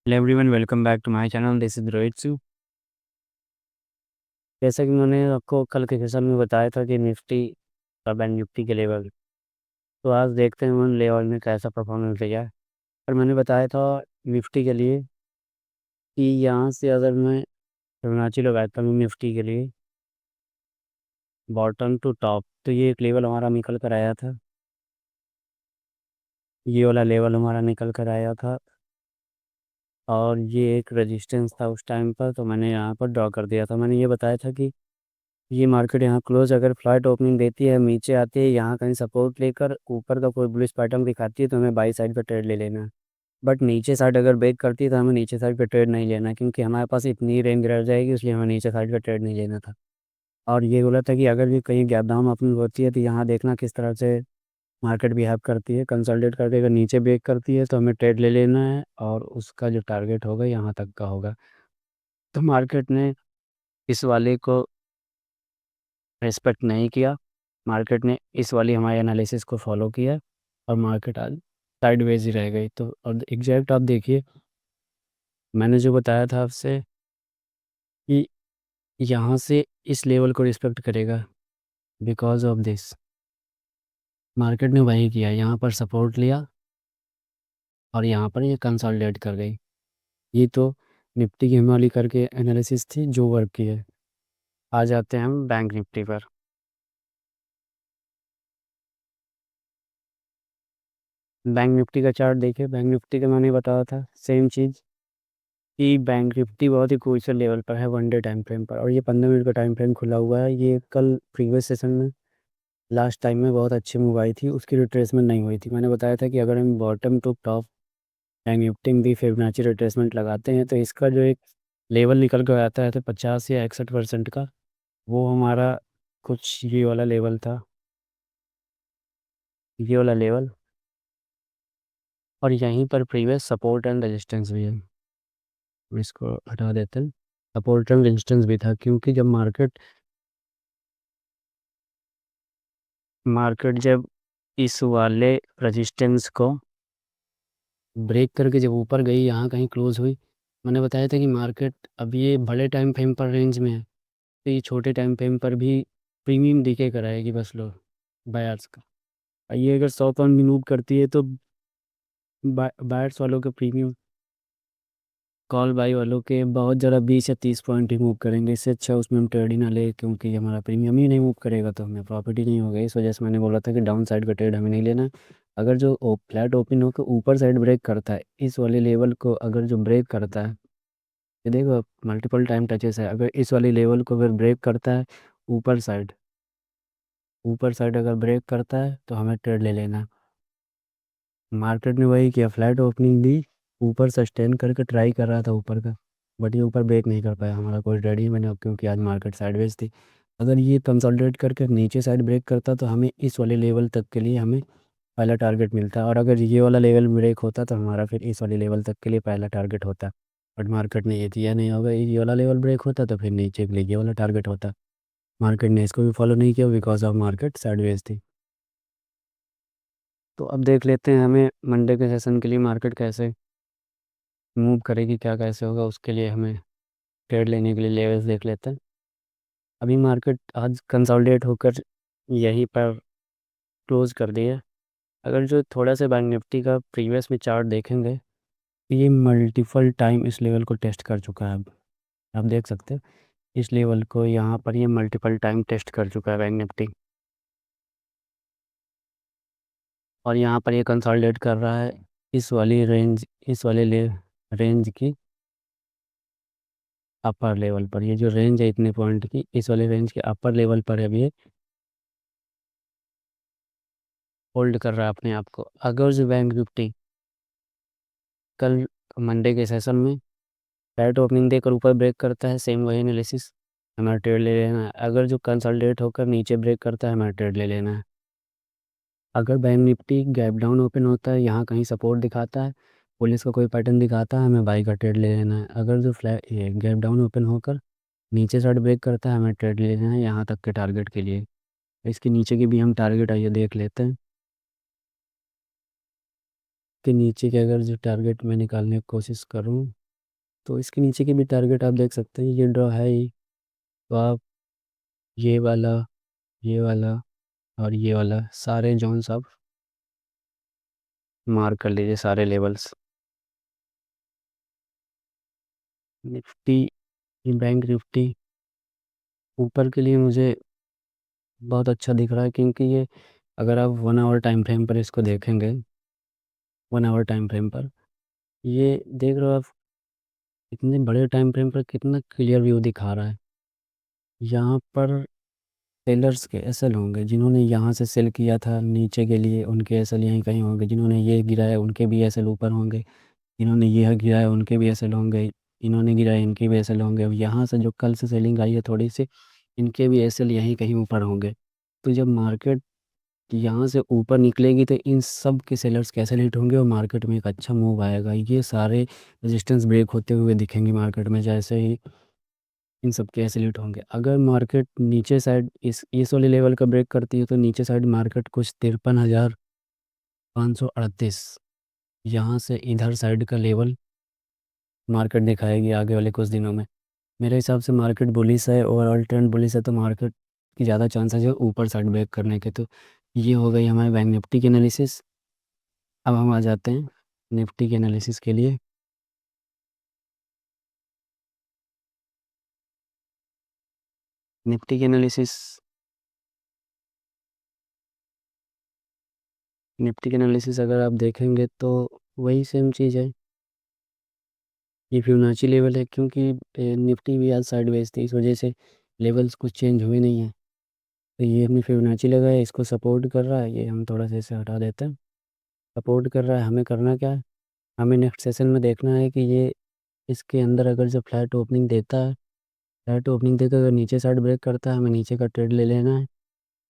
Hello everyone, welcome back to my channel. This is Rohit सू। जैसा कि मैंने आपको कल के सेशन में बताया था कि निफ्टी और बैंक निफ्टी के लेवल, तो आज देखते हैं उन लेवल में कैसा परफॉर्मेंस दिया है। और मैंने बताया था निफ्टी के लिए कि यहाँ से अगर मैं फिबोनाची लगाता हूँ निफ्टी के लिए बॉटम टू टॉप, तो ये एक लेवल हमारा निकल कर आया था। ये वाला लेवल हमारा निकल कर आया था और ये एक रेजिस्टेंस था उस टाइम पर, तो मैंने यहाँ पर ड्रॉ कर दिया था। मैंने ये बताया था कि ये मार्केट यहाँ क्लोज अगर फ्लैट ओपनिंग देती है, नीचे आती है, यहाँ कहीं सपोर्ट लेकर ऊपर का कोई बुलिश पैटर्न दिखाती है तो हमें बाई साइड पे ट्रेड ले लेना है। बट नीचे साइड अगर ब्रेक करती है तो हमें नीचे साइड पे ट्रेड नहीं लेना है, क्योंकि हमारे पास इतनी रेंज रह जाएगी, इसलिए हमें नीचे साइड पे ट्रेड नहीं लेना था। और ये बोला था कि अगर भी कहीं गैप डाउन ओपनिंग होती है तो यहाँ देखना किस तरह से मार्केट बिहेव करती है, कंसल्टेट करके अगर नीचे ब्रेक करती है तो हमें ट्रेड ले लेना है और उसका जो टारगेट होगा यहाँ तक का होगा। तो मार्केट ने इस वाले को रिस्पेक्ट नहीं किया। मार्केट ने इस वाली हमारे एनालिसिस को फॉलो किया और मार्केट आज साइडवेज ही रह गई। तो और एग्जैक्ट आप देखिए, मैंने जो बताया था आपसे कि यहाँ से इस लेवल को रिस्पेक्ट करेगा, बिकॉज ऑफ दिस मार्केट ने वही किया, यहाँ पर सपोर्ट लिया और यहाँ पर ये कंसोलिडेट कर गई। ये तो निफ्टी की हिमालय करके एनालिसिस थी जो वर्क की है। आ जाते हैं हम बैंक निफ्टी पर। बैंक निफ्टी का चार्ट देखिए। बैंक निफ्टी का मैंने बताया था सेम चीज़ कि बैंक निफ्टी बहुत ही क्रूशियल लेवल पर है 1 डे टाइम फ्रेम पर, और ये 15 मिनट का टाइम फ्रेम खुला हुआ है। ये कल प्रीवियस सेशन में लास्ट टाइम में बहुत अच्छी मूव आई थी, उसकी रिट्रेसमेंट नहीं हुई थी। मैंने बताया था कि अगर हम bottom to top bank Nifty में भी फिबोनाची रिट्रेसमेंट लगाते हैं तो इसका जो एक लेवल निकल कर आता है तो 50 या 61% का, वो हमारा कुछ ये वाला लेवल था, ये वाला लेवल। और यहीं पर प्रीवियस सपोर्ट एंड रेजिस्टेंस भी है। इसको हटा देते हैं। सपोर्ट एंड रेजिस्टेंस भी था, क्योंकि जब मार्केट जब इस वाले रेजिस्टेंस को ब्रेक करके जब ऊपर गई, यहाँ कहीं क्लोज हुई, मैंने बताया था कि मार्केट अब ये बड़े टाइम फ्रेम पर रेंज में है, तो ये छोटे टाइम फ्रेम पर भी प्रीमियम दिखे कराएगी बस लो बायर्स का। और ये अगर 100 पॉइंट भी मूव करती है तो बायर्स वालों के प्रीमियम, कॉल बाई वालों के बहुत ज़रा 20 या 30 पॉइंट ही मूव करेंगे। इससे अच्छा उसमें हम ट्रेड ही ना ले, क्योंकि हमारा प्रीमियम ही नहीं मूव करेगा तो हमें प्रॉफिट ही नहीं होगा। इस वजह से मैंने बोला था कि डाउन साइड का ट्रेड हमें नहीं लेना। अगर जो फ्लैट ओपन होकर ऊपर साइड ब्रेक करता है, इस वाले लेवल को अगर जो ब्रेक करता है, ये देखो मल्टीपल टाइम टचेस है, अगर इस वाले लेवल को अगर ब्रेक करता है ऊपर साइड, ऊपर साइड अगर ब्रेक करता है तो हमें ट्रेड ले लेना। मार्केट ने वही किया, फ्लैट ओपनिंग दी, ऊपर सस्टेन करके ट्राई कर रहा था ऊपर का, बट ये ऊपर ब्रेक नहीं कर पाया। हमारा कोई ट्रेड ही मैंने, क्योंकि आज मार्केट साइडवेज थी। अगर ये कंसोलिडेट करके नीचे साइड ब्रेक करता तो हमें इस वाले लेवल तक के लिए हमें पहला टारगेट मिलता, और अगर ये वाला लेवल ब्रेक होता तो हमारा फिर इस वाले लेवल तक के लिए पहला टारगेट होता। बट मार्केट ने ये दिया नहीं, होगा ये वाला लेवल ब्रेक होता तो फिर नीचे के लिए ये वाला टारगेट होता। मार्केट ने इसको भी फॉलो नहीं किया, बिकॉज ऑफ मार्केट साइडवेज थी। तो अब देख लेते हैं हमें मंडे के सेशन के लिए मार्केट कैसे मूव करेगी, क्या कैसे होगा, उसके लिए हमें ट्रेड लेने के लिए लेवल्स देख लेते हैं। अभी मार्केट आज कंसोलिडेट होकर यहीं पर क्लोज कर दी है। अगर जो थोड़ा सा बैंक निफ्टी का प्रीवियस में चार्ट देखेंगे, ये मल्टीपल टाइम इस लेवल को टेस्ट कर चुका है। अब आप देख सकते हैं इस लेवल को, यहाँ पर ये मल्टीपल टाइम टेस्ट कर चुका है बैंक निफ्टी, और यहाँ पर ये कंसोलिडेट कर रहा है इस वाली रेंज, इस वाले रेंज की अपर लेवल पर। ये जो रेंज है इतने पॉइंट की, इस वाले रेंज के अपर लेवल पर है अभी ये होल्ड कर रहा है अपने आप को। अगर जो बैंक निफ्टी कल मंडे के सेशन में फ्लैट ओपनिंग देकर ऊपर ब्रेक करता है, सेम वही एनालिसिस, हमारा ट्रेड ले लेना है। अगर जो कंसोलिडेट होकर नीचे ब्रेक करता है, हमारा ट्रेड ले लेना है। अगर bank Nifty gap down open होता है, यहाँ कहीं सपोर्ट दिखाता है, पुलिस का कोई पैटर्न दिखाता है, हमें बाई का ट्रेड ले लेना है। अगर जो फ्लैट ये गैप डाउन ओपन होकर नीचे साइड ब्रेक करता है, हमें ट्रेड ले लेना है यहाँ तक के टारगेट के लिए। इसके नीचे की भी हम टारगेट आइए देख लेते हैं। इसके नीचे के अगर जो टारगेट मैं निकालने की कोशिश करूँ, तो इसके नीचे के भी टारगेट आप देख सकते हैं, ये ड्रॉ है ही। तो आप ये वाला, ये वाला और ये वाला सारे जोन्स आप मार्क कर लीजिए, सारे लेवल्स। निफ्टी, बैंक निफ्टी ऊपर के लिए मुझे बहुत अच्छा दिख रहा है, क्योंकि ये अगर आप 1 आवर टाइम फ्रेम पर इसको देखेंगे, 1 आवर टाइम फ्रेम पर, ये देख रहे हो आप इतने बड़े टाइम फ्रेम पर कितना क्लियर व्यू दिखा रहा है। यहाँ पर सेलर्स के एसएल होंगे, जिन्होंने यहाँ से सेल किया था नीचे के लिए, उनके एसएल यहीं कहीं होंगे। जिन्होंने ये गिराया उनके भी एसएल ऊपर होंगे। जिन्होंने ये गिराया उनके भी एसएल होंगे। इन्होंने गिराया इनके भी एसएल होंगे। अब यहाँ से जो कल से सेलिंग आई है थोड़ी सी, इनके भी एसएल यहीं कहीं ऊपर होंगे। तो जब मार्केट यहाँ से ऊपर निकलेगी तो इन सब के सेलर्स कैसे हिट होंगे और मार्केट में एक अच्छा मूव आएगा। ये सारे रेजिस्टेंस ब्रेक होते हुए दिखेंगे मार्केट में, जैसे ही इन सब के ऐसे हिट होंगे। अगर मार्केट नीचे साइड इस वाले लेवल का ब्रेक करती है, तो नीचे साइड मार्केट कुछ 53,538 यहाँ से इधर साइड का लेवल मार्केट दिखाएगी आगे वाले कुछ दिनों में। मेरे हिसाब से मार्केट बुलिश है, ओवरऑल ट्रेंड बुलिश है, तो मार्केट की ज़्यादा चांसेस है ऊपर साइड ब्रेक करने के। तो ये हो गई हमारे बैंक निफ्टी की एनालिसिस। अब हम आ जाते हैं निफ्टी के एनालिसिस के लिए। निफ्टी की एनालिसिस, निफ्टी की एनालिसिस अगर आप देखेंगे तो वही सेम चीज़ है। ये फिबोनाची लेवल है, क्योंकि निफ्टी भी आज साइडवेज थी, इस वजह से लेवल्स कुछ चेंज हुए नहीं हैं। तो ये हमने फिबोनाची लगाया, इसको सपोर्ट कर रहा है। ये हम थोड़ा सा इसे हटा देते हैं। सपोर्ट कर रहा है, हमें करना क्या है, हमें नेक्स्ट सेशन में देखना है कि ये इसके अंदर अगर जो फ्लैट ओपनिंग देता है, फ्लैट ओपनिंग देकर अगर नीचे साइड ब्रेक करता है, हमें नीचे का ट्रेड ले लेना है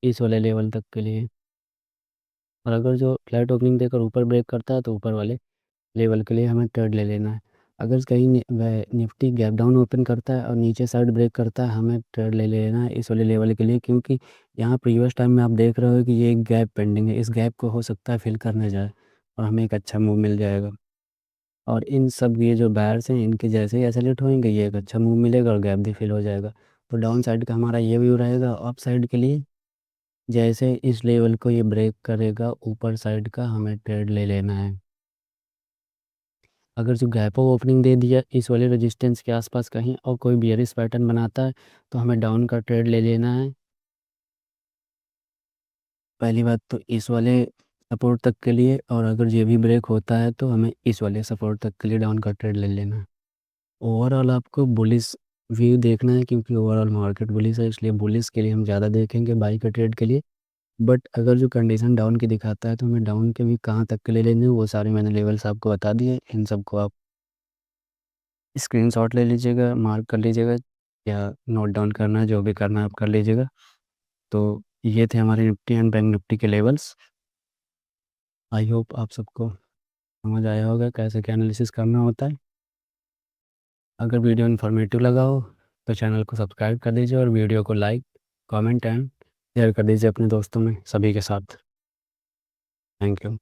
इस वाले लेवल तक के लिए। और अगर जो फ्लैट ओपनिंग देकर ऊपर ब्रेक करता है, तो ऊपर वाले लेवल के लिए हमें ट्रेड ले लेना है। अगर कहीं वह निफ्टी गैप डाउन ओपन करता है और नीचे साइड ब्रेक करता है, हमें ट्रेड ले लेना है इस वाले लेवल के लिए, क्योंकि यहाँ प्रीवियस टाइम में आप देख रहे हो कि ये एक गैप पेंडिंग है। इस गैप को हो सकता है फिल करने जाए और हमें एक अच्छा मूव मिल जाएगा। और इन सब ये जो बायर्स हैं, इनके जैसे ही एसेलेट होंगे, ये एक अच्छा मूव मिलेगा और गैप भी फिल हो जाएगा। तो डाउन साइड का हमारा ये व्यू रहेगा। अप साइड के लिए जैसे इस लेवल को ये ब्रेक करेगा, ऊपर साइड का हमें ट्रेड ले लेना है। अगर जो गैप ऑफ ओपनिंग दे दिया इस वाले रेजिस्टेंस के आसपास कहीं और कोई बियरिश पैटर्न बनाता है, तो हमें डाउन का ट्रेड ले लेना है। पहली बात तो इस वाले सपोर्ट तक के लिए, और अगर ये भी ब्रेक होता है तो हमें इस वाले सपोर्ट तक के लिए डाउन का ट्रेड ले लेना है। ओवरऑल आपको बुलिस व्यू देखना है, क्योंकि ओवरऑल मार्केट बुलिस है, इसलिए बुलिस के लिए हम ज़्यादा देखेंगे बाई का ट्रेड के लिए। बट अगर जो कंडीशन डाउन की दिखाता है, तो हमें डाउन के भी कहाँ तक के ले लेने हैं, वो सारे मैंने लेवल्स आपको बता दिए। इन सबको आप स्क्रीनशॉट ले लीजिएगा, मार्क कर लीजिएगा, या नोट डाउन करना है, जो भी करना है आप कर लीजिएगा। तो ये थे हमारे निफ्टी एंड बैंक निफ्टी के लेवल्स। आई होप आप सबको समझ आया होगा कैसे क्या एनालिसिस करना होता है। अगर वीडियो इन्फॉर्मेटिव लगा हो तो चैनल को सब्सक्राइब कर दीजिए, और वीडियो को लाइक, कमेंट एंड शेयर कर दीजिए अपने दोस्तों में सभी के साथ। Thank you.